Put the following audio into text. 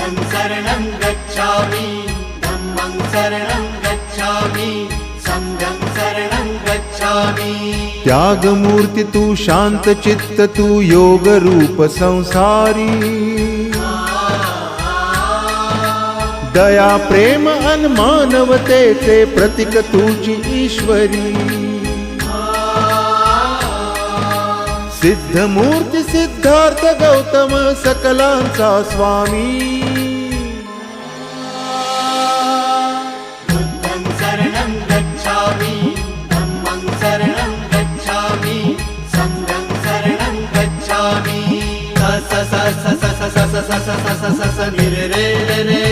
बुद्धं शरणं गच्छामि धम्मं शरणं गच्छामि संघं शरणं गच्छामि। त्याग मूर्ति तू शांत चित्त तू योग रूप संसारी दया प्रेम अन मानवतेचे प्रतीक तुझी ईश्वरी सिद्ध मूर्ति सिद्धार्थ गौतम सकलांचा स्वामी बुद्धं शरणं गच्छामि धम्मं शरणं गच्छामि संघं शरणं गच्छामि। स स स स स स स स स स स स नि रे रे रे